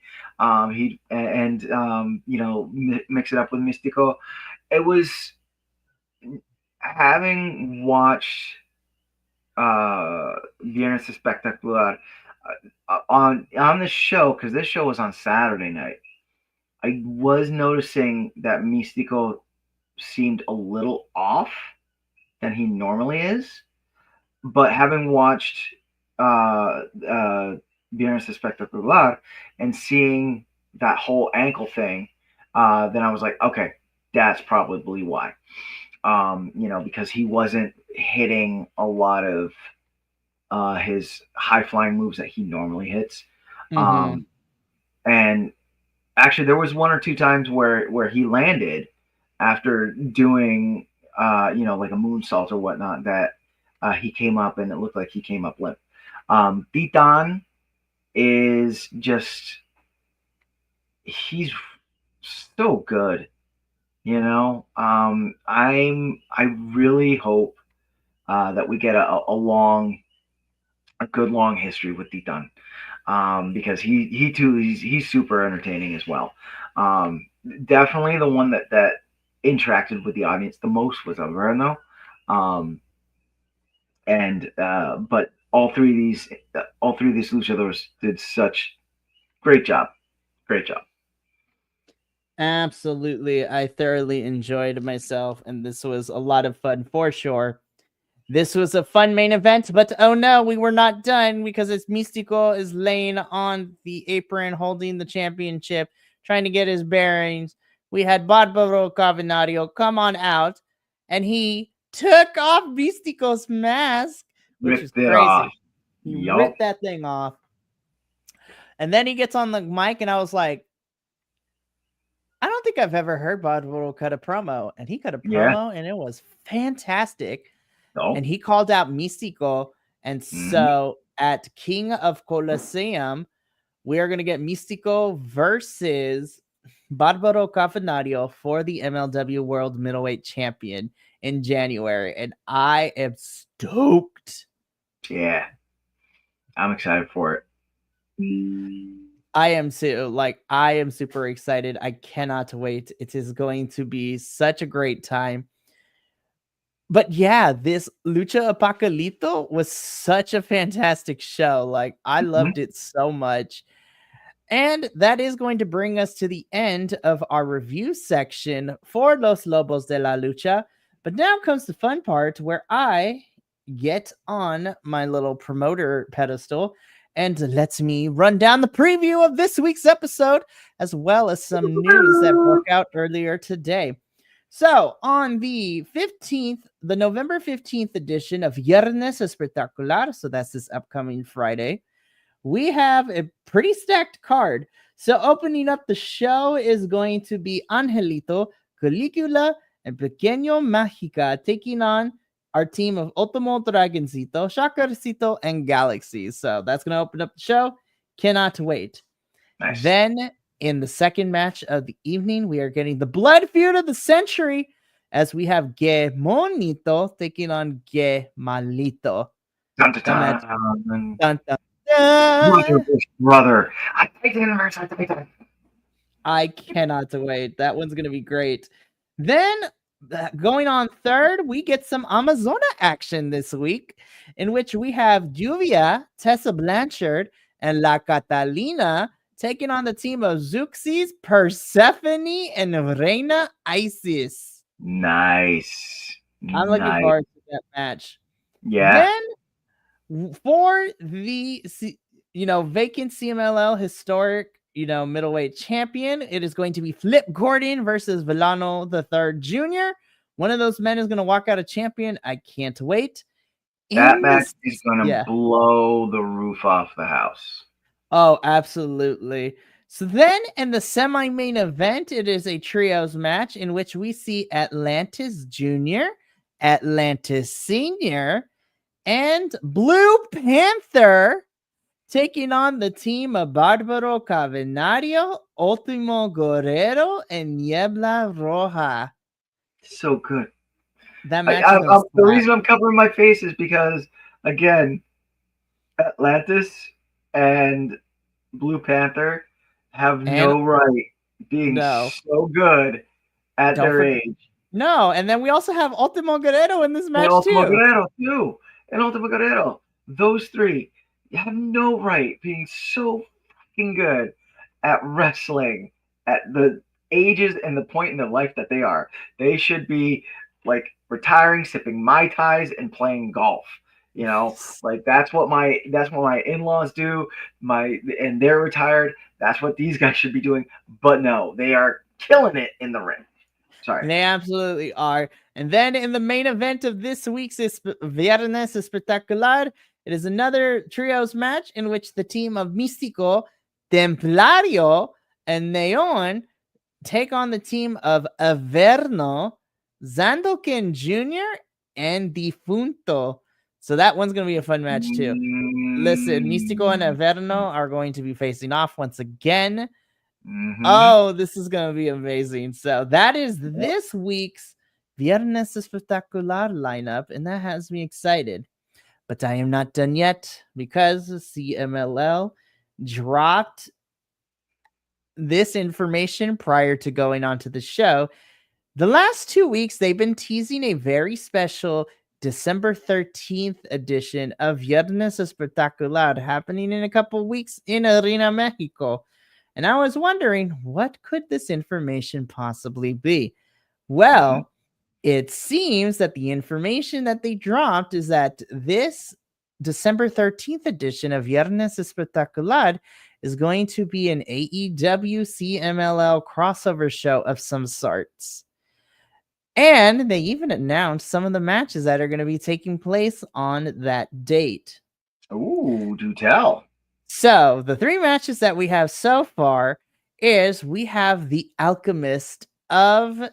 Speaker 2: he and mix it up with Mystico. It was having watched Viernes Espectacular on the show, because this show was on Saturday night. I was noticing that Mystico seemed a little off than he normally is. But having watched Viernes Espectacular and seeing that whole ankle thing, then I was like, okay, that's probably why. Because he wasn't hitting a lot of his high flying moves that he normally hits.
Speaker 1: Mm-hmm.
Speaker 2: And actually, there was one or two times where he landed after doing like a moonsault or whatnot that he came up and it looked like he came up limp. Titan is just he's so good. I really hope that we get a good long history with Titan, because he too he's super entertaining as well. Definitely the one that interacted with the audience the most was Alverno, and but all three of these luchadors did such great job.
Speaker 1: Absolutely. I thoroughly enjoyed myself, and this was a lot of fun for sure. This was a fun main event, but oh no, we were not done because it's Mystico is laying on the apron holding the championship, trying to get his bearings. We had Barbaro Cavinario come on out, and he took off Mystico's mask, which is
Speaker 2: Ripped it off.
Speaker 1: crazy. He
Speaker 2: Yup.
Speaker 1: ripped that thing off. And then he gets on the mic, and I was like, I don't think I've ever heard Barbaro cut a promo. And he cut a
Speaker 2: Yeah.
Speaker 1: promo, and it was fantastic.
Speaker 2: No.
Speaker 1: And he called out Mystico. And so at King of Colosseum, we are going to get Mystico versus Barbaro Cafenario for the MLW World Middleweight Champion in January. And I am stoked.
Speaker 2: Yeah. I'm excited for it.
Speaker 1: I am super excited. I cannot wait. It is going to be such a great time. But yeah, this Lucha Apocalypto was such a fantastic show. Like, I loved it so much. And that is going to bring us to the end of our review section for Los Lobos de la Lucha. But now comes the fun part where I get on my little promoter pedestal and lets me run down the preview of this week's episode, as well as some news that broke out earlier today. So, on the 15th, the November 15th edition of Viernes Espectacular, so that's this upcoming Friday, we have a pretty stacked card. So, opening up the show is going to be Angelito, Caligula, and Pequeño Mágica taking on our team of Ultimo Dragoncito, Shakarcito, and Galaxy. So, that's going to open up the show. Cannot wait.
Speaker 2: Nice.
Speaker 1: Then, in the second match of the evening, we are getting the blood feud of the century as we have Que Monito taking on Que Malito.
Speaker 2: Dun, dun, dun.
Speaker 1: Dun, dun.
Speaker 2: Brother.
Speaker 1: I cannot wait. That one's going to be great. Then, going on third, we get some Amazona action this week, in which we have Juvia, Tessa Blanchard, and La Catalina taking on the team of Zuxis, Persephone, and Reina Isis.
Speaker 2: Nice.
Speaker 1: I'm looking forward to that match.
Speaker 2: Yeah.
Speaker 1: Then, for the vacant CMLL historic middleweight champion, it is going to be Flip Gordon versus Villano III Jr. One of those men is going to walk out a champion. I can't wait.
Speaker 2: That match is going to blow the roof off the house.
Speaker 1: Oh, absolutely. So then in the semi-main event, it is a trios match in which we see Atlantis Jr., Atlantis Sr., and Blue Panther taking on the team of Barbaro Cavenario, Ultimo Guerrero, and Niebla Roja.
Speaker 2: So good.
Speaker 1: That match
Speaker 2: the reason I'm covering my face is because, again, Atlantis and Blue Panther have no right being so good at their age.
Speaker 1: No, and then we also have Ultimo Guerrero in this match
Speaker 2: Ultimo Guerrero. Those three have no right being so fucking good at wrestling at the ages and the point in their life that they are. They should be like retiring, sipping Mai Tais, and playing golf. Like that's what my in-laws do. And they're retired. That's what these guys should be doing. But no, they are killing it in the ring. Sorry.
Speaker 1: They absolutely are. And then in the main event of this week's Viernes Espectacular, it is another trios match in which the team of Místico, Templario, and Neon take on the team of Averno, Zandokin Jr., and Difunto. So that one's going to be a fun match too. Listen, Místico and Averno are going to be facing off once again. Oh, this is going to be amazing. So that is this week's Viernes Espectacular lineup, and that has me excited. But I am not done yet because CMLL dropped this information prior to going on to the show. The last 2 weeks, they've been teasing a very special December 13th edition of Viernes Espectacular happening in a couple weeks in Arena Mexico. And I was wondering, what could this information possibly be? Well, it seems that the information that they dropped is that this December 13th edition of Viernes Espectacular is going to be an AEW CMLL crossover show of some sorts. And they even announced some of the matches that are going to be taking place on that date.
Speaker 2: Ooh, do tell.
Speaker 1: So the 3 matches that we have so far is we have the Alchemist of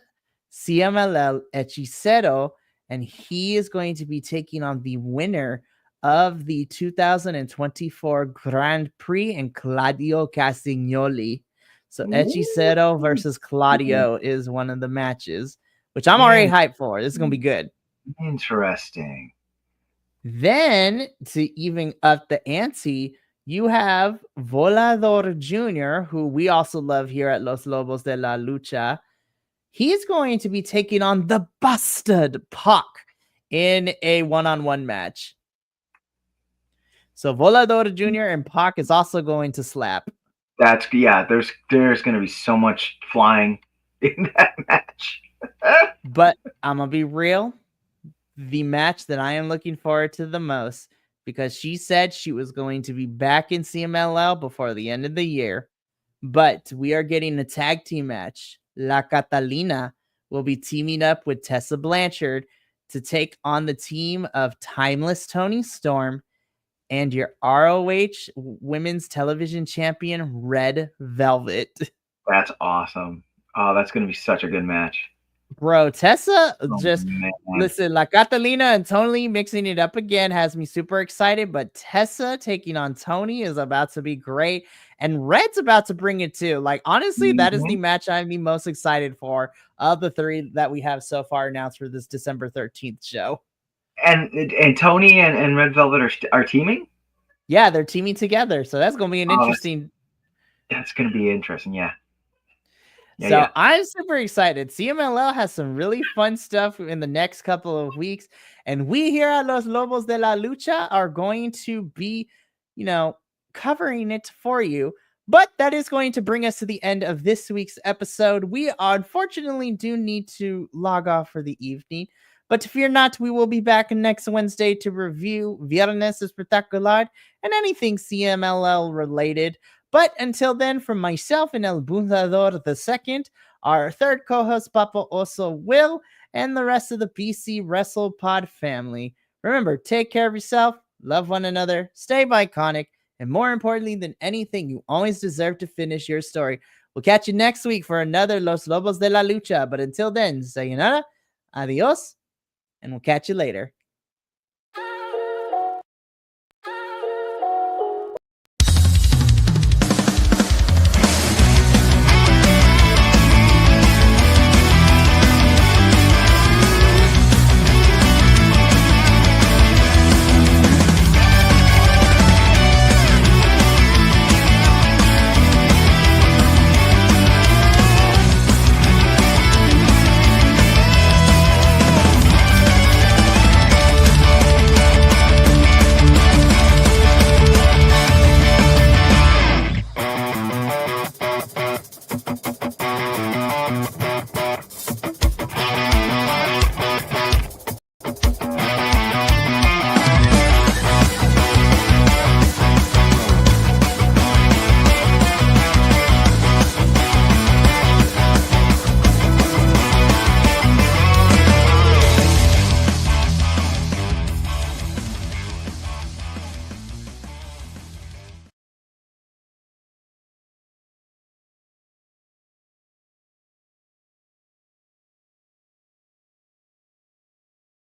Speaker 1: CMLL Hechicero, and he is going to be taking on the winner of the 2024 Grand Prix and Claudio Castagnoli. So Hechicero versus Claudio is one of the matches, which I'm already hyped for. This is going to be good.
Speaker 2: Interesting.
Speaker 1: Then to even up the ante, you have Volador Jr., who we also love here at Los Lobos de la Lucha. He's going to be taking on the Bastard Pac in a one-on-one match. So Volador Jr. and Pac is also going to slap.
Speaker 2: There's going to be so much flying in that match.
Speaker 1: But I'm going to be real. The match that I am looking forward to the most, because she said she was going to be back in CMLL before the end of the year. But we are getting a tag team match. La Catalina will be teaming up with Tessa Blanchard to take on the team of Timeless Tony Storm and your ROH Women's Television Champion, Red Velvet.
Speaker 2: That's awesome. Oh, that's going to be such a good match.
Speaker 1: Bro, Tessa, listen, La Catalina and Tony mixing it up again has me super excited, but Tessa taking on Tony is about to be great, and Red's about to bring it too. Like, honestly, that is the match I'm the most excited for of the 3 that we have so far announced for this December 13th show.
Speaker 2: And Tony and Red Velvet are teaming?
Speaker 1: Yeah, they're teaming together, so that's going to be an interesting...
Speaker 2: That's going to be interesting, yeah.
Speaker 1: So I'm super excited. CMLL has some really fun stuff in the next couple of weeks. And we here at Los Lobos de la Lucha are going to be, covering it for you. But that is going to bring us to the end of this week's episode. We unfortunately do need to log off for the evening. But fear not, we will be back next Wednesday to review Viernes Espectacular and anything CMLL related. But until then, from myself and El Bundador II, our third co-host, Papa Oso Will, and the rest of the PC WrestlePod family, remember, take care of yourself, love one another, stay iconic, and more importantly than anything, you always deserve to finish your story. We'll catch you next week for another Los Lobos de la Lucha. But until then, sayonara, adios, and we'll catch you later.